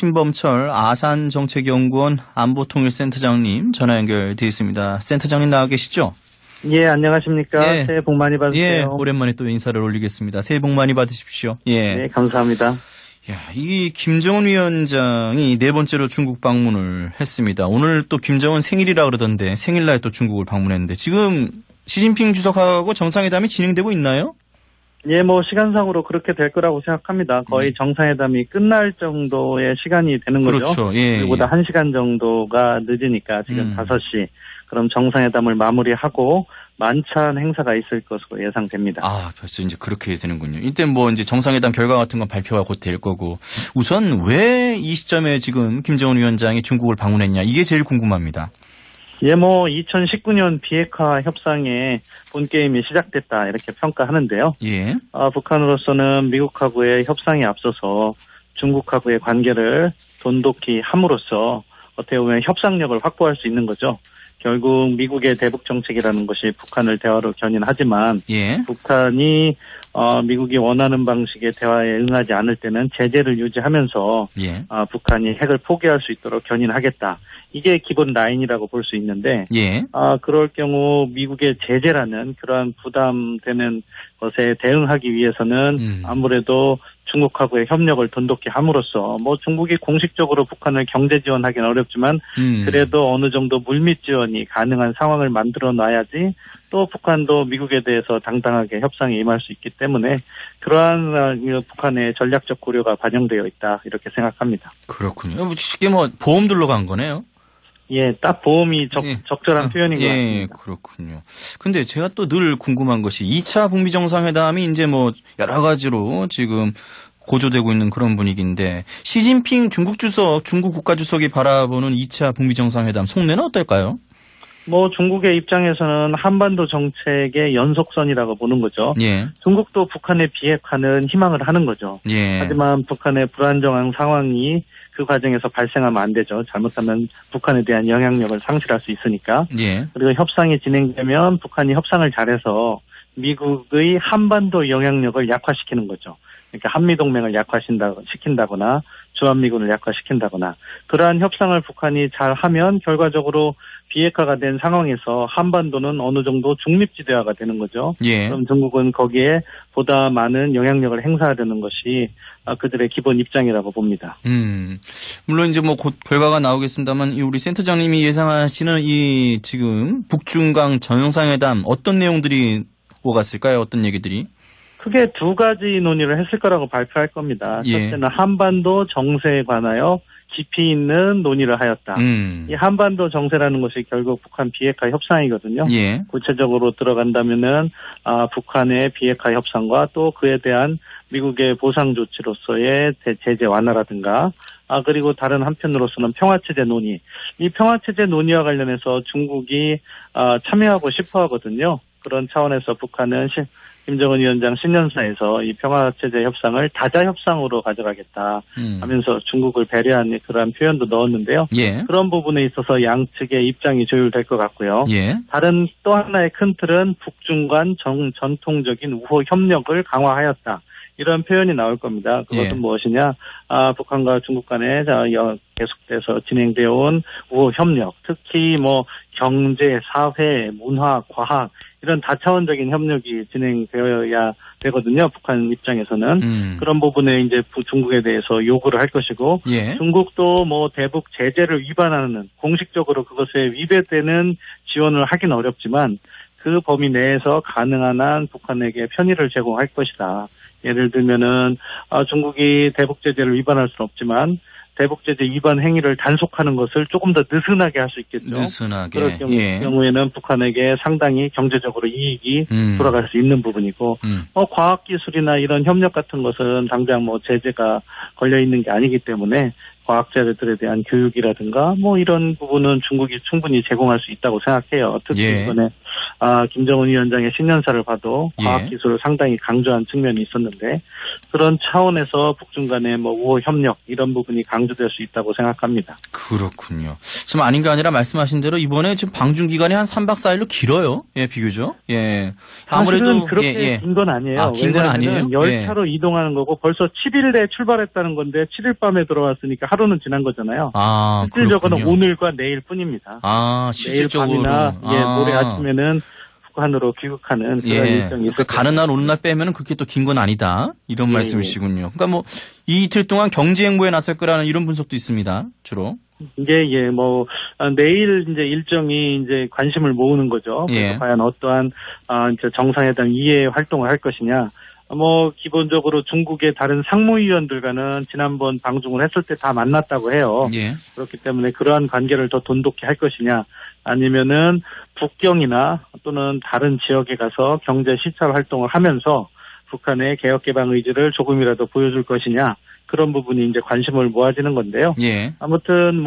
신범철 아산정책연구원 안보통일센터장님 전화 연결돼 있습니다. 센터장님 나와 계시죠? 예, 안녕하십니까. 예. 새해 복 많이 받으세요. 예, 오랜만에 또 인사를 올리겠습니다. 새해 복 많이 받으십시오. 예. 네, 감사합니다. 야, 이 김정은 위원장이 네 번째로 중국 방문을 했습니다. 오늘 또 김정은 생일이라 그러던데 생일날 또 중국을 방문했는데 지금 시진핑 주석하고 정상회담이 진행되고 있나요? 예, 뭐 시간상으로 그렇게 될 거라고 생각합니다. 거의 정상회담이 끝날 정도의 시간이 되는 거죠. 그렇죠. 예. 그보다 1시간 정도가 늦으니까 지금 5시. 그럼 정상회담을 마무리하고 만찬 행사가 있을 것으로 예상됩니다. 아, 벌써 이제 그렇게 되는군요. 이때 뭐 이제 정상회담 결과 같은 건 발표가 곧 될 거고. 우선 왜 이 시점에 지금 김정은 위원장이 중국을 방문했냐. 이게 제일 궁금합니다. 예, 뭐 2019년 비핵화 협상에 본게임이 시작됐다 이렇게 평가하는데요. 예. 북한으로서는 미국하고의 협상에 앞서서 중국하고의 관계를 돈독히 함으로써 어떻게 보면 협상력을 확보할 수 있는 거죠. 결국 미국의 대북 정책이라는 것이 북한을 대화로 견인하지만 예. 북한이 미국이 원하는 방식의 대화에 응하지 않을 때는 제재를 유지하면서 예. 북한이 핵을 포기할 수 있도록 견인하겠다. 이게 기본 라인이라고 볼 수 있는데 예. 그럴 경우 미국의 제재라는 그러한 부담되는 것에 대응하기 위해서는 아무래도 중국하고의 협력을 돈독히 함으로써 뭐 중국이 공식적으로 북한을 경제 지원하기는 어렵지만 그래도 어느 정도 물밑 지원이 가능한 상황을 만들어 놔야지 또 북한도 미국에 대해서 당당하게 협상에 임할 수 있기 때문에 그러한 북한의 전략적 고려가 반영되어 있다 이렇게 생각합니다. 그렇군요. 쉽게 뭐 보험 들러 간 거네요. 예, 딱 보험이 적절한 표현인 것 같습니다. 예, 그렇군요. 근데 제가 또 늘 궁금한 것이 2차 북미 정상회담이 이제 뭐 여러 가지로 지금 고조되고 있는 그런 분위기인데 시진핑 중국 국가주석이 바라보는 2차 북미 정상회담 속내는 어떨까요? 뭐 중국의 입장에서는 한반도 정책의 연속선이라고 보는 거죠. 예. 중국도 북한의 비핵화는 희망을 하는 거죠. 예. 하지만 북한의 불안정한 상황이 그 과정에서 발생하면 안 되죠. 잘못하면 북한에 대한 영향력을 상실할 수 있으니까. 예. 그리고 협상이 진행되면 북한이 협상을 잘해서 미국의 한반도 영향력을 약화시키는 거죠. 그러니까 한미동맹을 약화시킨다거나 주한미군을 약화시킨다거나 그러한 협상을 북한이 잘하면 결과적으로 비핵화가 된 상황에서 한반도는 어느 정도 중립지대화가 되는 거죠. 예. 그럼 중국은 거기에 보다 많은 영향력을 행사하려는 것이 그들의 기본 입장이라고 봅니다. 물론 이제 뭐 곧 결과가 나오겠습니다만 우리 센터장님이 예상하시는 이 지금 북중강 정상회담 어떤 내용들이 오갔을까요? 어떤 얘기들이? 크게 두 가지 논의를 했을 거라고 발표할 겁니다. 예. 첫째는 한반도 정세에 관하여 깊이 있는 논의를 하였다. 이 한반도 정세라는 것이 결국 북한 비핵화 협상이거든요. 예. 구체적으로 들어간다면은 북한의 비핵화 협상과 또 그에 대한 미국의 보상 조치로서의 제재 완화라든가 그리고 다른 한편으로서는 평화체제 논의. 이 평화체제 논의와 관련해서 중국이 참여하고 싶어 하거든요. 그런 차원에서 북한은 김정은 위원장 신년사에서 이 평화체제 협상을 다자협상으로 가져가겠다 하면서 중국을 배려한 그러한 표현도 넣었는데요. 예. 그런 부분에 있어서 양측의 입장이 조율될 것 같고요. 예. 다른 또 하나의 큰 틀은 북중 간 전통적인 우호 협력을 강화하였다. 이런 표현이 나올 겁니다. 그것은 예. 무엇이냐? 북한과 중국 간에 계속돼서 진행되어 온 우호 협력, 특히 뭐 경제, 사회, 문화, 과학 이런 다차원적인 협력이 진행되어야 되거든요. 북한 입장에서는 그런 부분에 이제 중국에 대해서 요구를 할 것이고, 예. 중국도 뭐 대북 제재를 위반하는 공식적으로 그것에 위배되는 지원을 하긴 어렵지만 그 범위 내에서 가능한 한 북한에게 편의를 제공할 것이다. 예를 들면은 중국이 대북 제재를 위반할 수는 없지만 대북 제재 위반 행위를 단속하는 것을 조금 더 느슨하게 할 수 있겠죠. 느슨하게. 그럴 경우에는 북한에게 상당히 경제적으로 이익이 돌아갈 수 있는 부분이고, 과학기술이나 이런 협력 같은 것은 당장 뭐 제재가 걸려 있는 게 아니기 때문에 과학자들에 대한 교육이라든가 뭐 이런 부분은 중국이 충분히 제공할 수 있다고 생각해요. 특히 예. 이번에 김정은 위원장의 신년사를 봐도 예. 과학기술을 상당히 강조한 측면이 있었는데 그런 차원에서 북중 간의 뭐 우호 협력 이런 부분이 강조될 수 있다고 생각합니다. 그렇군요. 좀 아닌가 아니라 말씀하신 대로 이번에 지금 방중 기간이 한 3박 4일로 길어요. 예, 비교적. 예. 아무래도 사실은 그렇게 긴 건 아니에요. 긴 건 아니에요? 열차로 이동하는 거고 벌써 7일에 출발했다는 건데 7일 밤에 들어왔으니까 하루는 지난 거잖아요. 실질적으로 그렇군요. 오늘과 내일 뿐입니다. 내일 실질적으로. 밤이나 모레 아침에는 북한으로 귀국하는 그런 일정이 있을 가는 날 오는 날 빼면은 그렇게 또 긴 건 아니다. 이런 예, 말씀이시군요. 그러니까 뭐 이 이틀 동안 경제 행보에 나설 거라는 이런 분석도 있습니다. 주로. 이게 내일 이제 일정이 이제 관심을 모으는 거죠. 그래서 예. 과연 어떠한 이제 정상회담 이외의 활동을 할 것이냐. 기본적으로 중국의 다른 상무위원들과는 지난번 방중을 했을 때 다 만났다고 해요. 예. 그렇기 때문에 그러한 관계를 더 돈독히 할 것이냐, 아니면은 북경이나 또는 다른 지역에 가서 경제 시찰 활동을 하면서 북한의 개혁 개방 의지를 조금이라도 보여줄 것이냐, 그런 부분이 이제 관심을 모아지는 건데요. 예. 아무튼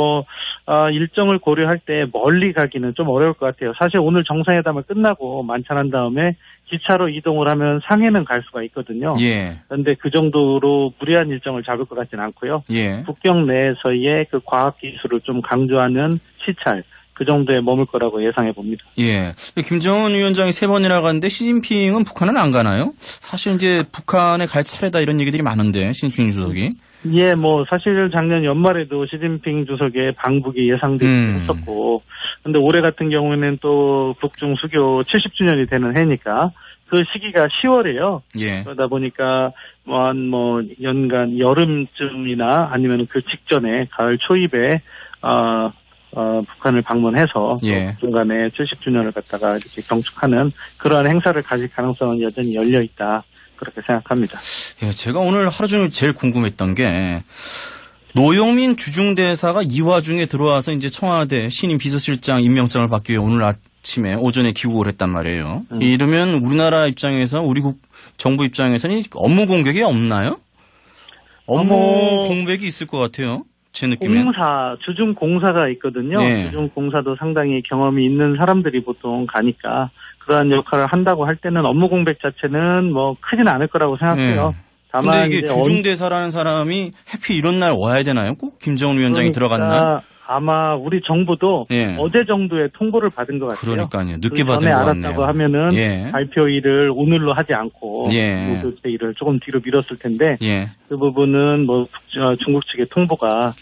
일정을 고려할 때 멀리 가기는 좀 어려울 것 같아요. 사실 오늘 정상회담을 끝나고 만찬한 다음에 기차로 이동을 하면 상해는 갈 수가 있거든요. 예. 그런데 그 정도로 무리한 일정을 잡을 것 같지는 않고요. 예. 북경 내에서의 그 과학 기술을 좀 강조하는 시찰, 그 정도에 머물 거라고 예상해 봅니다. 예. 김정은 위원장이 3번이나 갔는데 시진핑은 북한은 안 가나요? 사실 이제 북한에 갈 차례다 이런 얘기들이 많은데, 시진핑 주석이. 예, 사실 작년 연말에도 시진핑 주석의 방북이 예상되고 했었고, 근데 올해 같은 경우에는 또 북중 수교 70주년이 되는 해니까 그 시기가 10월이에요. 예. 그러다 보니까 연간 여름쯤이나 아니면 그 직전에 가을 초입에 북한을 방문해서 예. 북중 간의 70주년을 갖다가 이렇게 경축하는 그러한 행사를 가질 가능성은 여전히 열려 있다. 그렇게 생각합니다. 예, 제가 오늘 하루 종일 제일 궁금했던 게 노영민 주중대사가 이 와중에 들어와서 이제 청와대 신임 비서실장 임명장을 받기 위해 오늘 아침에 오전에 귀국을 했단 말이에요. 이러면 우리나라 입장에서 우리 정부 입장에서는 업무 공백이 없나요? 업무 공백이 있을 것 같아요. 제 느낌에. 주중 공사가 있거든요. 네. 주중 공사도 상당히 경험이 있는 사람들이 보통 가니까 그러한 역할을 한다고 할 때는 업무 공백 자체는 크지는 않을 거라고 생각해요. 네. 다만 근데 이게 주중대사라는 사람이 해피 이런 날 와야 되나요? 꼭 김정은 위원장이 들어간 날? 아마 우리 정부도 예. 어제 정도의 통보를 받은 것 같아요. 그러니까요. 늦게 그 받은 전에 것 알았다고 같네요. 하면은 예. 발표일을 오늘로 하지 않고 예. 모두 일을 조금 뒤로 미뤘을 텐데 예. 그 부분은 중국 측의 통보가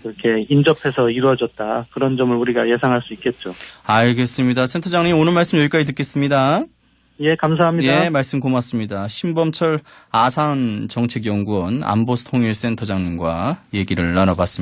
그렇게 인접해서 이루어졌다. 그런 점을 우리가 예상할 수 있겠죠. 알겠습니다. 센터장님 오늘 말씀 여기까지 듣겠습니다. 예, 감사합니다. 예, 말씀 고맙습니다. 신범철 아산정책연구원 안보통일센터장님과 얘기를 나눠봤습니다.